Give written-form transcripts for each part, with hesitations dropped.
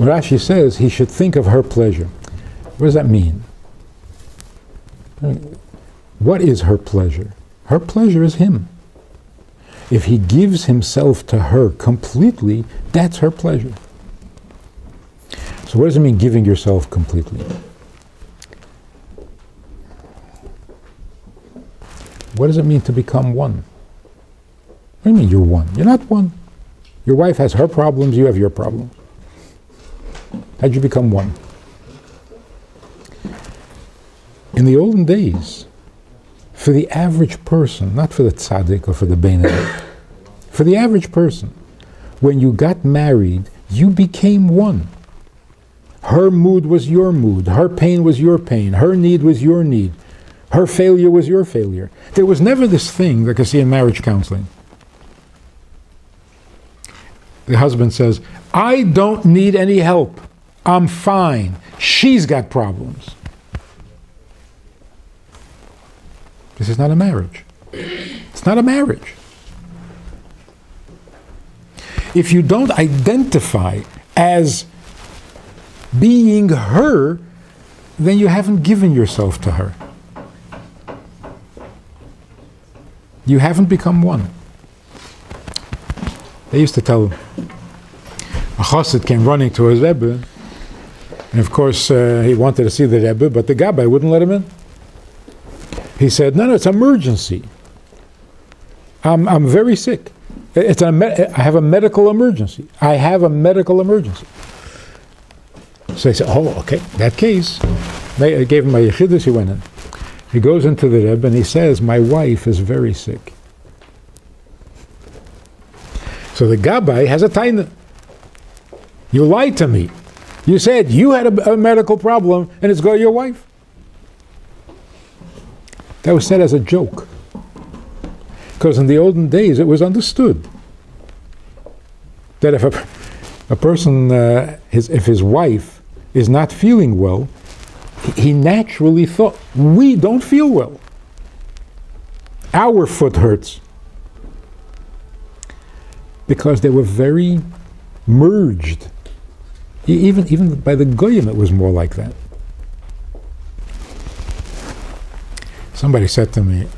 Rashi says he should think of her pleasure. What does that mean? What is her pleasure? Her pleasure is him. If he gives himself to her completely, that's her pleasure. So what does it mean, giving yourself completely? What does it mean to become one? What do you mean you're one? You're not one. Your wife has her problems, you have your problems. How'd you become one? In the olden days, for the average person, not for the tzaddik or for the beinah, for the average person, when you got married, you became one. Her mood was your mood, her pain was your pain, her need was your need, her failure was your failure. There was never this thing like I see in marriage counseling. The husband says, I don't need any help. I'm fine. She's got problems. This is not a marriage. It's not a marriage. If you don't identify as being her, then you haven't given yourself to her. You haven't become one. They used to tell, a chassid came running to his Rebbe, and of course he wanted to see the Rebbe, but the Gabbai wouldn't let him in. He said, no, it's emergency. I'm very sick. I have a medical emergency. I have a medical emergency. So he said, oh, okay, that case. They gave him a yechidus, he went in. He goes into the Rebbe and he says, my wife is very sick. So the Gabbai has a taina. You lied to me. You said you had a medical problem and it's got your wife. That was said as a joke. Because in the olden days it was understood that if a person, if his wife is not feeling well, he naturally thought, we don't feel well. Our foot hurts. Because they were very merged. Even by the Goyim it was more like that. Somebody said to me,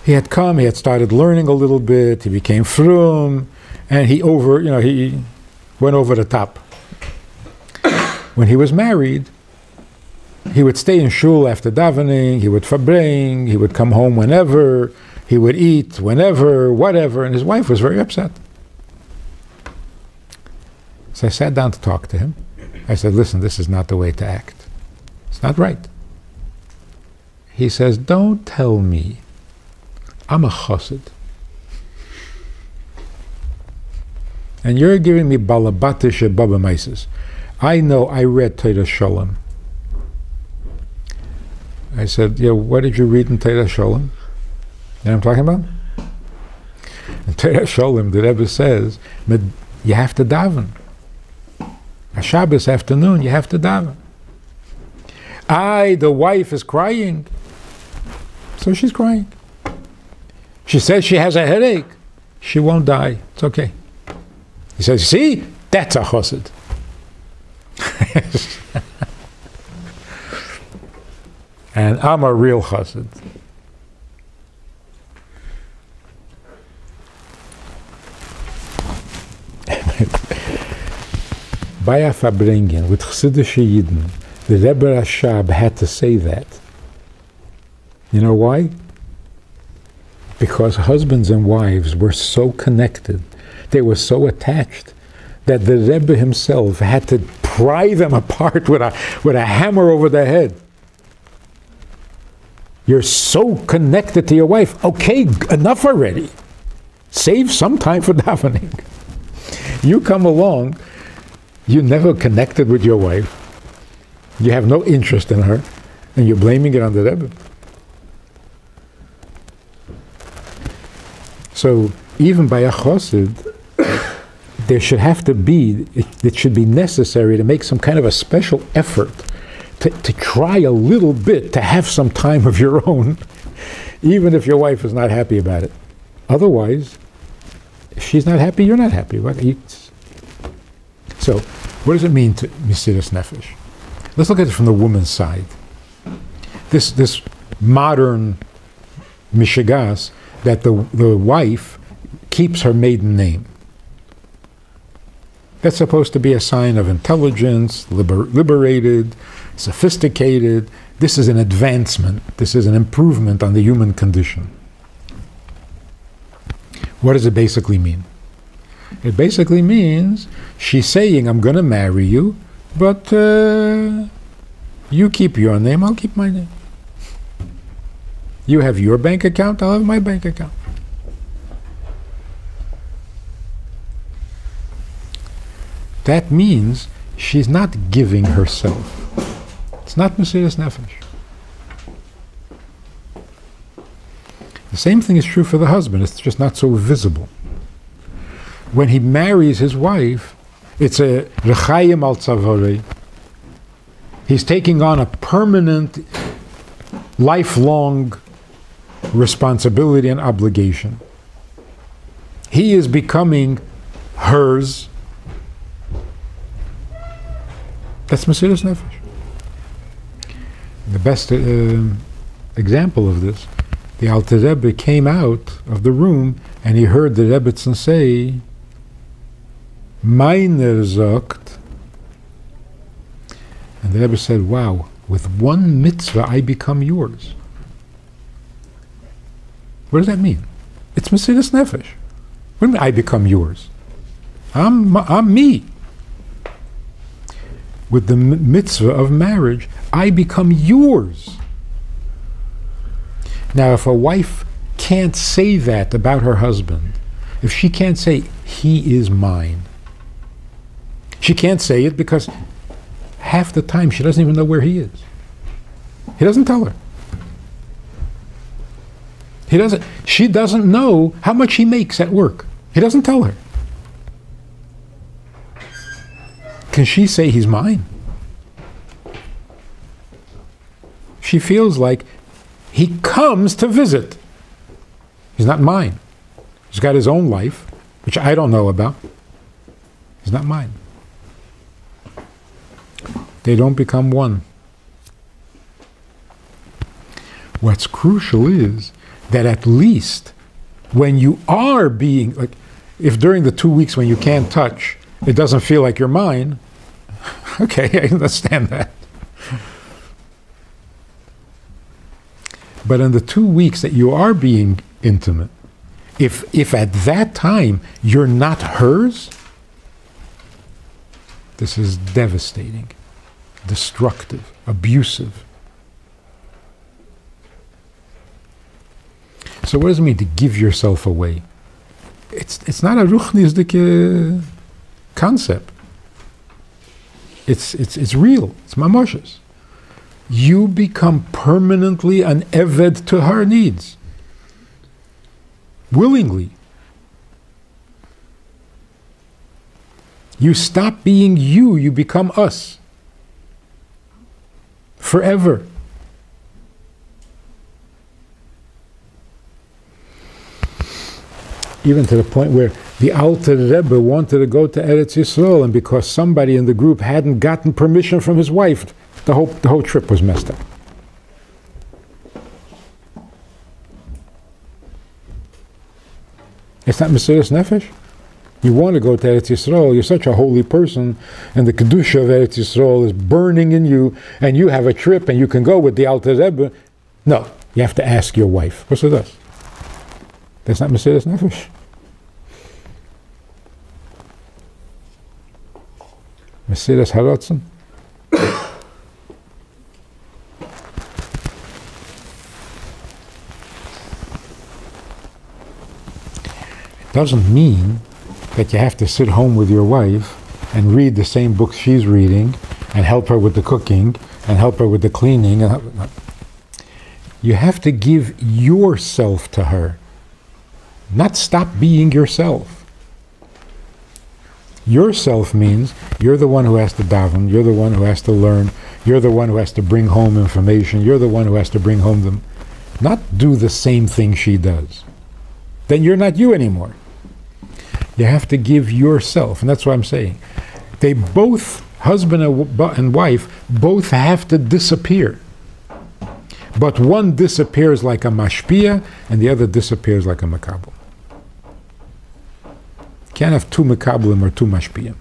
he had come, he had started learning a little bit, he became frum, and he went over the top. When he was married, he would stay in shul after davening, he would fabring, he would come home whenever, he would eat whenever, whatever, and his wife was very upset. So I sat down to talk to him. I said, listen, this is not the way to act. It's not right. He says, don't tell me. I'm a chassid. And you're giving me balabatish baba maises. I know, I read Torah Shalom. I said, yeah, what did you read in Torah Shalom? You know what I'm talking about? In Torah Shalom, the Rebbe says, you have to daven. A Shabbos afternoon, you have to daven. The wife is crying. So she's crying. She says she has a headache. She won't die. It's okay. He says, see, that's a chassid. And I'm a real chassid. By a Fabringen, with Chassidische Yidden, the Rebbe Rashab had to say that. You know why? Because husbands and wives were so connected, they were so attached, that the Rebbe himself had to pry them apart with a hammer over their head. You're so connected to your wife. Okay, enough already. Save some time for davening. You come along, you never connected with your wife, you have no interest in her, and you're blaming it on the Rebbe. So even by a chassid, there should have to be, it should be necessary to make some kind of a special effort to try a little bit to have some time of your own, even if your wife is not happy about it. Otherwise, if she's not happy, you're not happy. So What does it mean to Mesiras Nefesh? Let's look at it from the woman's side. This modern mishigas that the wife keeps her maiden name. That's supposed to be a sign of intelligence, liberated, sophisticated. This is an advancement. This is an improvement on the human condition. What does it basically mean? It basically means she's saying, I'm going to marry you, but you keep your name, I'll keep my name. You have your bank account, I'll have my bank account. That means she's not giving herself. It's not Mesiras Nefesh. The same thing is true for the husband. It's just not so visible. When he marries his wife, it's a rechayim al tzavore. He's taking on a permanent, lifelong responsibility and obligation. He is becoming hers. That's Mesiras Nefesh. The best example of this, the Alter Rebbe came out of the room and he heard the Rebbetzin say, Meiner sagt, and the Rebbe said, wow, with one mitzvah I become yours. What does that mean? It's Mesiras Nefesh. What do you mean I become yours? I'm me. With the mitzvah of marriage, I become yours. Now, if a wife can't say that about her husband, if she can't say, he is mine, she can't say it because half the time she doesn't even know where he is. He doesn't tell her. She doesn't know how much he makes at work. He doesn't tell her. Can she say he's mine? She feels like he comes to visit. He's not mine. He's got his own life, which I don't know about. He's not mine. They don't become one. What's crucial is that at least when you are being, like, if during the 2 weeks when you can't touch, it doesn't feel like you're mine, okay, I understand that. But in the 2 weeks that you are being intimate, if at that time you're not hers, this is devastating, destructive, abusive. So what does it mean to give yourself away? It's not a ruchnisdike concept. It's real. It's mamoshes. You become permanently an eved to her needs. Willingly. You stop being you, you become us. Forever. Even to the point where the Alter Rebbe wanted to go to Eretz Yisrael, and because somebody in the group hadn't gotten permission from his wife, the whole trip was messed up. It's not Mesiras Nefesh. You want to go to Eretz Yisrael, you're such a holy person, and the Kedusha of Eretz Yisrael is burning in you, and you have a trip and you can go with the Alter Rebbe. No, you have to ask your wife. What's with us? That's not Mesiras Nefesh. Mesiras Haratzon. It doesn't mean that you have to sit home with your wife and read the same books she's reading and help her with the cooking and help her with the cleaning. You have to give yourself to her. Not stop being yourself. Yourself means you're the one who has to daven, you're the one who has to learn, you're the one who has to bring home information, you're the one who has to bring home them. Not do the same thing she does. Then you're not you anymore. You have to give yourself, and that's what I'm saying. They both, husband and wife, both have to disappear. But one disappears like a mashpia, and the other disappears like a makabel. Can't have two makabelim or two mashpiyim.